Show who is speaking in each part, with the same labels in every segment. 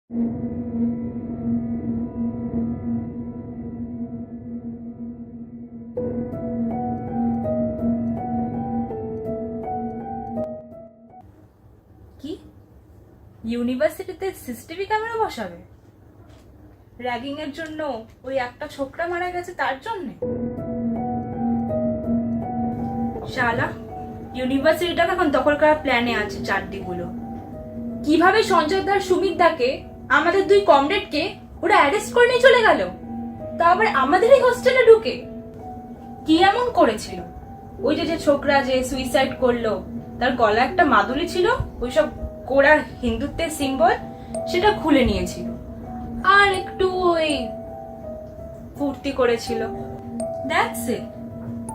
Speaker 1: কি ইউনিভার্সিটিতে CCTV camera বসাবে? র্যাগিং এর জন্য ওই একটা ছোকরা মারা গেছে তার জন্য? শালা, ইউনিভার্সিটিটা এখন দখল করার প্ল্যানে আছে চারদিকগুলো। কিভাবে সঞ্জয় দার সুমিত দাকে, আমাদের দুই কমরেডকে ওরা অ্যারেস্ট করে নিয়ে চলে গেল, তা আবার আমাদেরই হোস্টেলে ঢুকে। কি এমন করেছিল? ওই যে ছোকরা যে সুইসাইড করলো, তার গলা একটা মাদুলি ছিল, ওইসব কোরা হিন্দুত্বের সিম্বল, সেটা খুলে নিয়েছিল আর একটু ওই ফুর্তি করেছিল। That's it.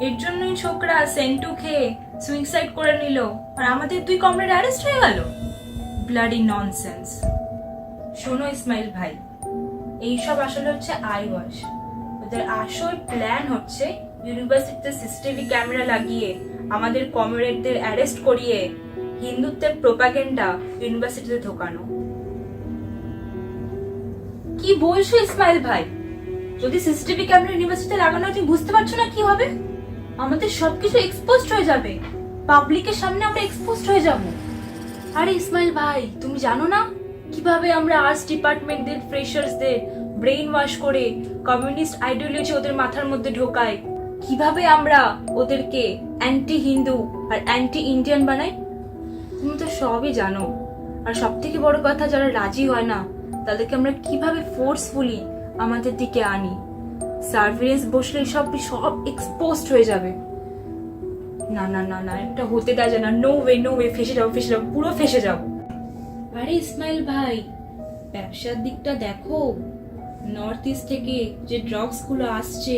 Speaker 1: এর জন্যই ছোকরা সেন্টু খেয়ে সুইসাইড করে নিল আর আমাদের দুই কমরেড অ্যারেস্ট হয়ে গেল। Bloody nonsense. শোনো ইসমাইল ভাই, এইসব আসলে হচ্ছে আই ওয়াশ। ওদের আসল প্ল্যান হচ্ছে ইউনিভার্সিটিতে সিসিটিভি ক্যামেরা লাগিয়ে আমাদের কমরেডদের অ্যারেস্ট করিয়ে হিন্দুত্বের প্রোপাগেন্ডা ইউনিভার্সিটিতে ঢোকানো। কি বলছো ইসমাইল ভাই? যদি সিসিটিভি ক্যামেরা ইউনিভার্সিটিতে লাগানো হয়, তুমি বুঝতে পারছো না কি হবে? আমাদের সবকিছু এক্সপোজড হয়ে যাবে, পাবলিকের সামনে আমরা এক্সপোজড হয়ে যাব। আরে ইসমাইল ভাই, তুমি জানো না কিভাবে আমরা আর্টস ডিপার্টমেন্টদের ফ্রেশার্সদের ব্রেইন ওয়াশ করে কমিউনিস্ট আইডিওলজি ওদের মাথার মধ্যে ঢোকাই, কিভাবে আমরা ওদেরকে অ্যান্টি হিন্দু আর অ্যান্টি ইন্ডিয়ান বানাই? তুমি তো সবই জানো। আর সব থেকে বড় কথা, যারা রাজি হয় না তাদেরকে আমরা কিভাবে ফোর্সফুলি আমাদের দিকে আনি। সার্ভিলেন্স বসলে সব এক্সপোজড হয়ে যাবে। না না না না, এটা হতে দেওয়া যায় না। নো ওয়ে, ফেসে যাবো, পুরো ফেসে যাবো। আরে ইসমাইল ভাই, ব্যবসার দিকটা দেখো। নর্থ ইস্ট থেকে যে ড্রাগস গুলো আসছে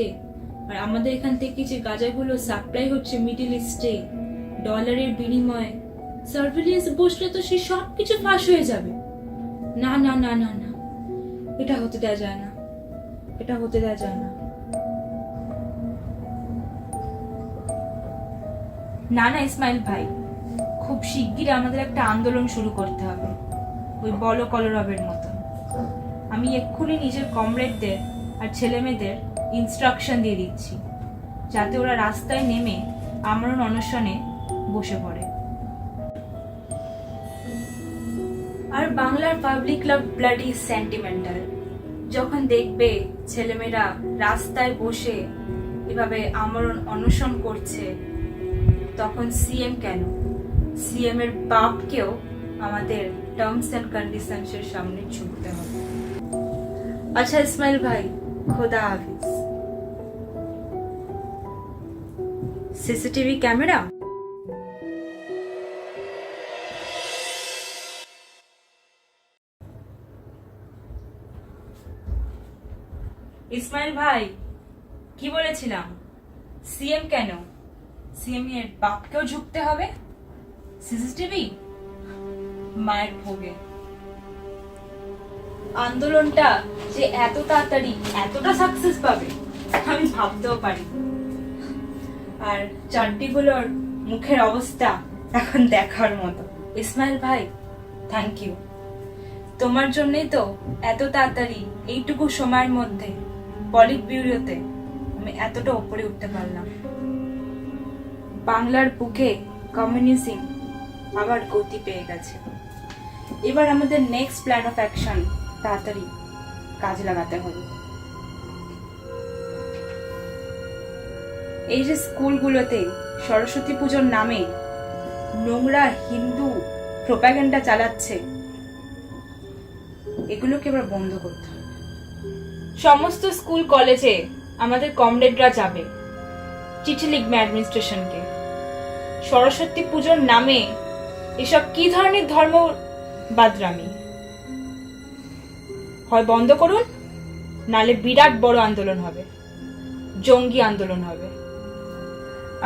Speaker 1: আর আমাদের এখান থেকে যে গাঁজাগুলো সাপ্লাই হচ্ছে মিডল ইস্টে ডলারের বিনিময়ে, সার্ভিলেন্স বসলে তো সে সবকিছু ফাঁস হয়ে যাবে। না না না না না, এটা হতে দেওয়া যায় না, এটা হতে দেওয়া যায় না। না না ইসমাইল ভাই, খুব শিগগিরই আমাদের একটা আন্দোলন শুরু করতে হবে, ওই বল কলরবের মতো। আমি এক্ষুনি নিজের কমরেডদের আর ছেলেমেয়েদের ইনস্ট্রাকশন দিয়ে দিচ্ছি, যাতে ওরা রাস্তায় নেমে আমরণ অনশনে বসে পড়ে। আর বাংলার পাবলিক লাভ ব্লাডি সেন্টিমেন্টাল। যখন দেখবে ছেলেমেয়েরা রাস্তায় বসে এভাবে আমরণ অনশন করছে, তখন সিএম কেন, সিএম এর বাপকেও আমাদের টার্মস এন্ড কন্ডিশনস এর সামনে ঝুঁকতে হবে। আচ্ছা ইসমাইল ভাই, খোদা হাফিজ। CCTV camera? ইসমাইল ভাই, কি বলেছিলাম? সিএম কেন, সিএম এর বাপকেও ঝুঁকতে হবে। সিসিটিভি মায়ের ভোগে। আন্দোলনটা যে এত তাড়াতাড়ি এতটা সাকসেস পাবে আমি ভাবতেও পারি। আর চারটিগুলোর মুখের অবস্থা এখন দেখার মতো। ইসমাইল ভাই, থ্যাংক ইউ। তোমার জন্যই তো এত তাড়াতাড়ি এইটুকু সময়ের মধ্যে পলিট ব্যুরোতে আমি এতটা উপরে উঠতে পারলাম। বাংলার বুকে কমিউনিজম আবার গতি পেয়ে গেছে। এবার আমাদের নেক্সট প্ল্যান অফ অ্যাকশন তাড়াতাড়ি কাজে লাগাতে হবে। এই যে স্কুলগুলোতে সরস্বতী পুজোর নামে নোংরা হিন্দু প্রোপাগান্ডা চালাচ্ছে, এগুলোকে এবার বন্ধ করতে হবে। সমস্ত স্কুল কলেজে আমাদের কমরেডরা যাবে, চিঠি লিখবে অ্যাডমিনিস্ট্রেশনকে। সরস্বতী পুজোর নামে এসব কি ধরনের ধর্ম বাদরামি, হয় বন্ধ করুন, নালে বিরাট বড় আন্দোলন হবে, জঙ্গি আন্দোলন হবে।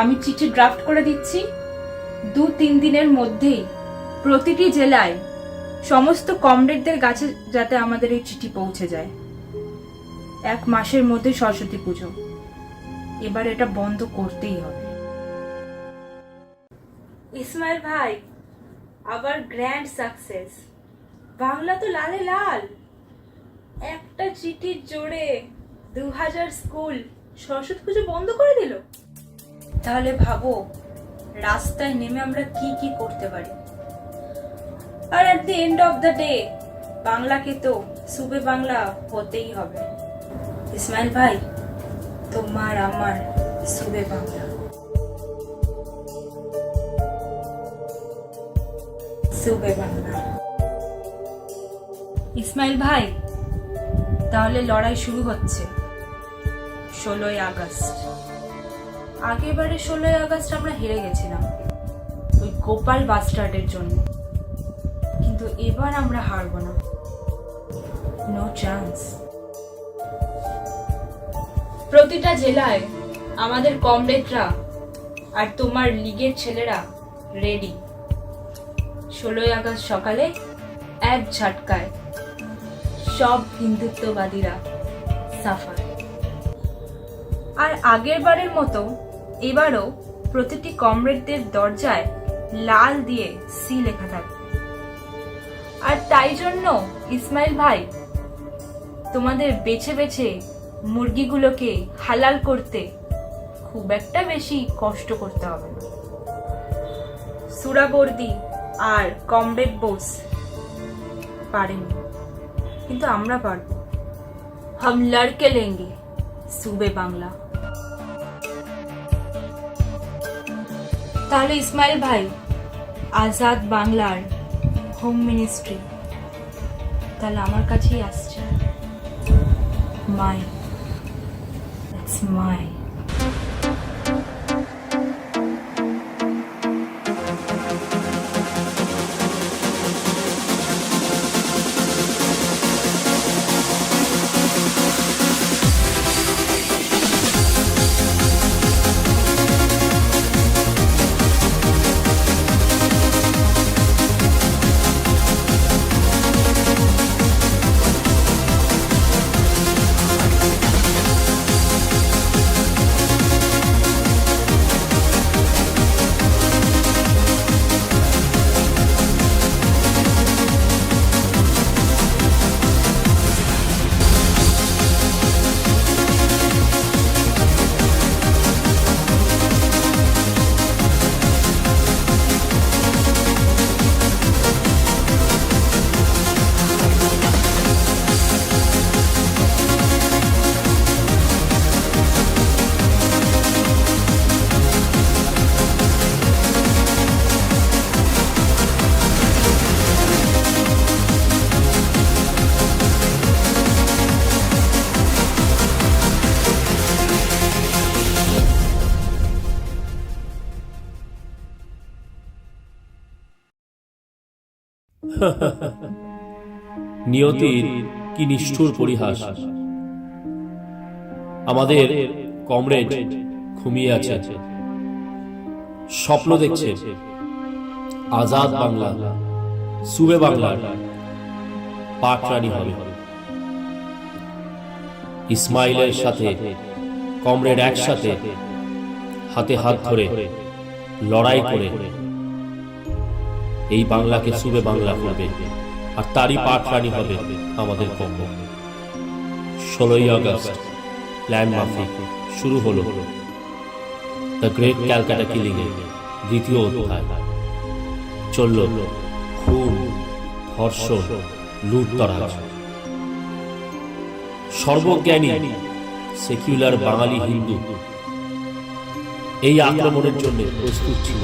Speaker 1: আমি চিঠি ড্রাফট করে দিচ্ছি, 2-3 দিনের মধ্যেই প্রতিটি জেলায় সমস্ত কমরেডদের কাছে যাতে আমাদের এই চিঠি পৌঁছে যায়। 1 মাসের মধ্যে সরস্বতী পুজো, এবার এটা বন্ধ করতেই হবে। ইসমাইল ভাই, আবার গ্র্যান্ড সাকসেস। বাংলা তো লালে লাল। একটা চিঠির জোরে 2000 স্কুল সরস্বতী পুজো বন্ধ করে দিল। তাহলে ভাবো রাস্তায় নেমে আমরা কি কি করতে পারি। আর at the end of the day বাংলাকে তো সুবে বাংলা হতেই হবে। ইসমাইল ভাই, তোমার আমার সুবে বাংলা, সুবে বাংলা। ইসমাইল ভাই, তাহলে লড়াই শুরু হচ্ছে 16ই আগস্ট। আগেরবারে 16ই আগস্ট আমরা হেরে গেছিলাম ওই গোপাল বাস্টার্ডের জন্য, কিন্তু এবার আমরা হারবো না, নো চান্স। প্রতিটা জেলায় আমাদের কমরেডরা আর তোমার লীগের ছেলেরা রেডি। 16ই আগস্ট সকালে এক ঝটকায় সব হিন্দুত্ববাদীরা সাফার। আর আগের বারের মতো এবারও প্রতিটি কমরেডদের দরজায় লাল দিয়ে সি লেখা থাকবে। আর তাই জন্য ইসমাইল ভাই, তোমাদের বেছে বেছে মুরগিগুলোকে হালাল করতে খুব একটা বেশি কষ্ট করতে হবে না। সুরাবর্দি আর কমরেড বোস পারেনি, কিন্তু আমরা পারবো। হাম লড়কে লেঙ্গে সুবে বাংলা। তাহলে ইসমাইল ভাই, আজাদ বাংলার হোম মিনিস্ট্রি তাহলে আমার কাছেই আসছে। মাই, দ্যাটস মাই।
Speaker 2: নিয়তির কি নিষ্ঠুর পরিহাস। আমাদের কমরেড ঘুমিয়ে আছে, স্বপ্ন দেখছে আজাদ বাংলা, সুবে বাংলার পাটরানি হবে। ইসমাইলের সাথে কমরেড একসাথে হাতে হাত ধরে লড়াই করে এই বাংলাকে সুবে বাংলা করবে, আর তারই পাটরানি হবে আমাদের কম্ব। 16ই আগস্ট প্ল্যান মাফিক শুরু হলো দ্য গ্রেট ক্যালকাটা কিলিং এর দ্বিতীয় অধ্যায়। চলল খুন, ধর্ষণ, লুটতরাজ। সর্বজ্ঞানী সেকুলার বাঙালি হিন্দু এই আক্রমণের জন্য প্রস্তুত ছিল,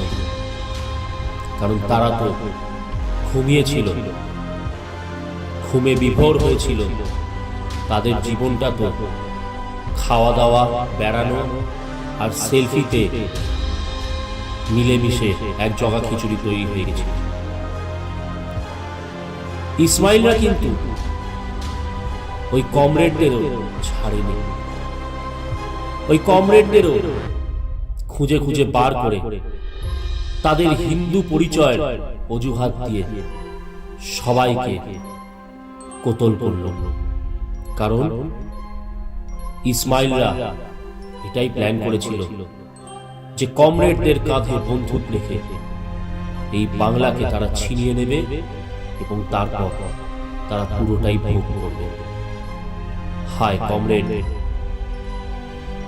Speaker 2: কারণ তারা তো ঘুমিয়েছিল, ঘুমে বিভোর হয়েছিল। তাদের জীবনটা তো খাওয়া দাওয়া, বেড়ানো আর সেলফিতে মিলেমিশে এক জগা খিচুড়ি তৈরি হয়ে গেছে। ইসমাইলরা কিন্তু ওই কমরেডদেরও ছাড়েনি, ওই কমরেডদেরও খুঁজে খুঁজে বার করে তাদের হিন্দু পরিচয়ের অজুহাত দিয়ে সবাইকে কোতল করল। কারণ ইসমাইলরা এটাই প্ল্যান করেছিল যে কমরেডদের কাঁধে বন্দুক রেখে এই বাংলাকে তারা ছিনিয়ে নেবে এবং তারপর তারা পুরোটাই ভোগ করবে। হাই কমরেড,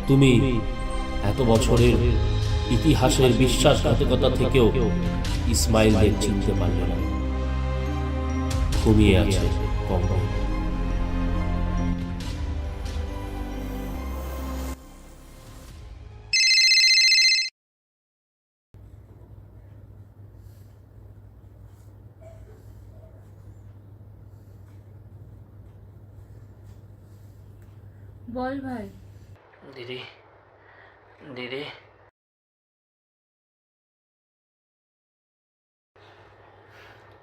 Speaker 2: তুমি এত বছরের ইতিহাসের বিশ্বাসঘাতকতা থেকেও ইসমাইলদের চিনতে পারলে না। ঘুমিয়ে আছে কমরেড।
Speaker 1: বল ভাই।
Speaker 3: দিদি, দিদি,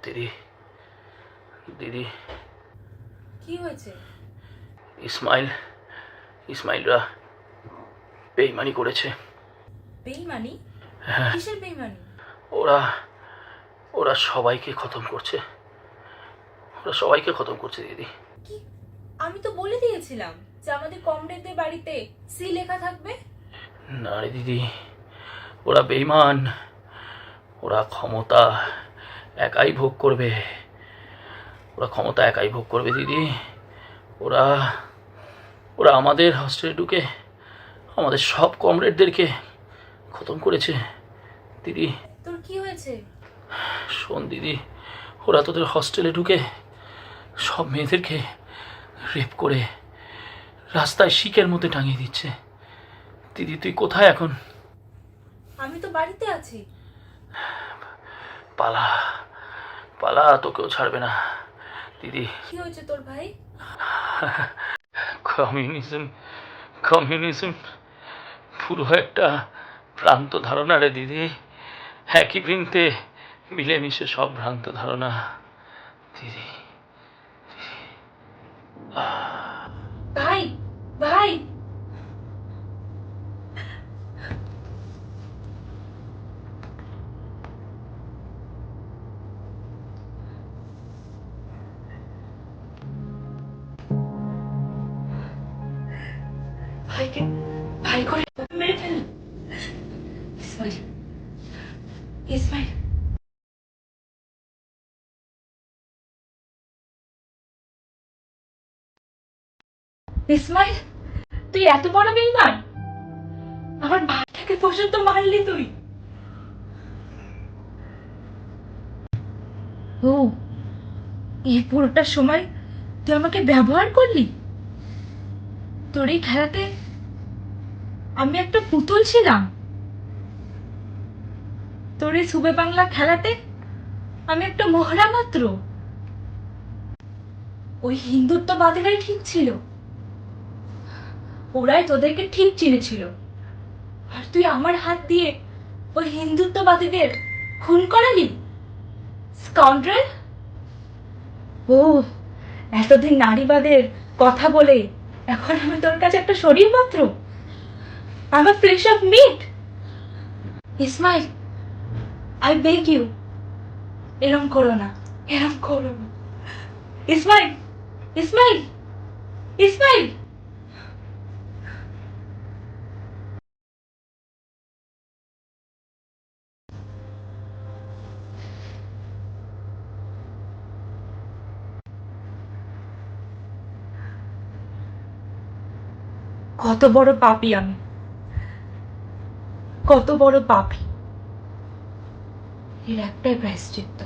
Speaker 3: দিদি, দিদি,
Speaker 1: কি হয়েছে?
Speaker 3: ইসমাইলরা বেইমানি করেছে।
Speaker 1: বেইমানি?
Speaker 3: হ্যাঁ,
Speaker 1: কিসের বেইমানি?
Speaker 3: ওরা ওরা সবাইকে খতম করছে। দিদি।
Speaker 1: কি? আমি তো বলে দিয়েছিলাম যে আমাদের কমরেডদের বাড়িতে সি লেখা থাকবে।
Speaker 3: না রে দিদি, ওরা বেইমান। ওরা ক্ষমতা একাই ভোগ করবে। দিদি। ওরা ওরা আমাদের হস্টেলে ঢুকে আমাদের সব কমরেডদেরকে খতম করেছে দিদি।
Speaker 1: তোর কি হয়েছে?
Speaker 3: শোন দিদি, ওরা তোদের হস্টেলে ঢুকে সব মেয়েদেরকে রেপ করে রাস্তায় শিকের মধ্যে টাঙিয়ে দিচ্ছে। দিদি, তুই কোথায় এখন?
Speaker 1: আমি তো বাড়িতে আছি।
Speaker 3: পালা পালা, তোকেও ছাড়বে না দিদি।
Speaker 1: কি হয়েছে তোর ভাই?
Speaker 3: কমিউনিজম পুরো একটা ভ্রান্ত ধারণা রে দিদি। একই বৃন্তে মিলেমিশে সব ভ্রান্ত ধারণা দিদি।
Speaker 1: ভাই, ভাই, ভাইকে ভাই করে মেরে ফেল। ইসমাইল, ইসমাইল, ইসমাইল, তুই এত বড় বেইমান! আমার ভাইটাকে পর্যন্ত মারলি তুই। ও, এই পুরোটা সময় তুই আমাকে ব্যবহার করলি। তোর এই খেলাতে আমি একটা পুতুল ছিলাম। তোর এই সুবে বাংলা খেলাতে আমি একটা মোহরা মাত্র। ওই হিন্দুত্ববাদীরাই ঠিক ছিল, ওরাই তোদেরকে ঠিক চিনেছিল। আর তুই আমার হাত দিয়ে ওই হিন্দুত্ববাদীদের খুন করালি, স্কাউন্ড্রেল। ও, এতদিন নারীবাদের কথা বলে এখন আমি তোর কাছে একটা শরীর মাত্র। আমার flesh of meat. Ismail, I beg you, এরম করো না। ইসমাইল, ইসমাইল, ইসমাইল। কত বড় পাপী আমি, কত বড় পাপী। এর একটাই প্রায়শ্চিত্ত,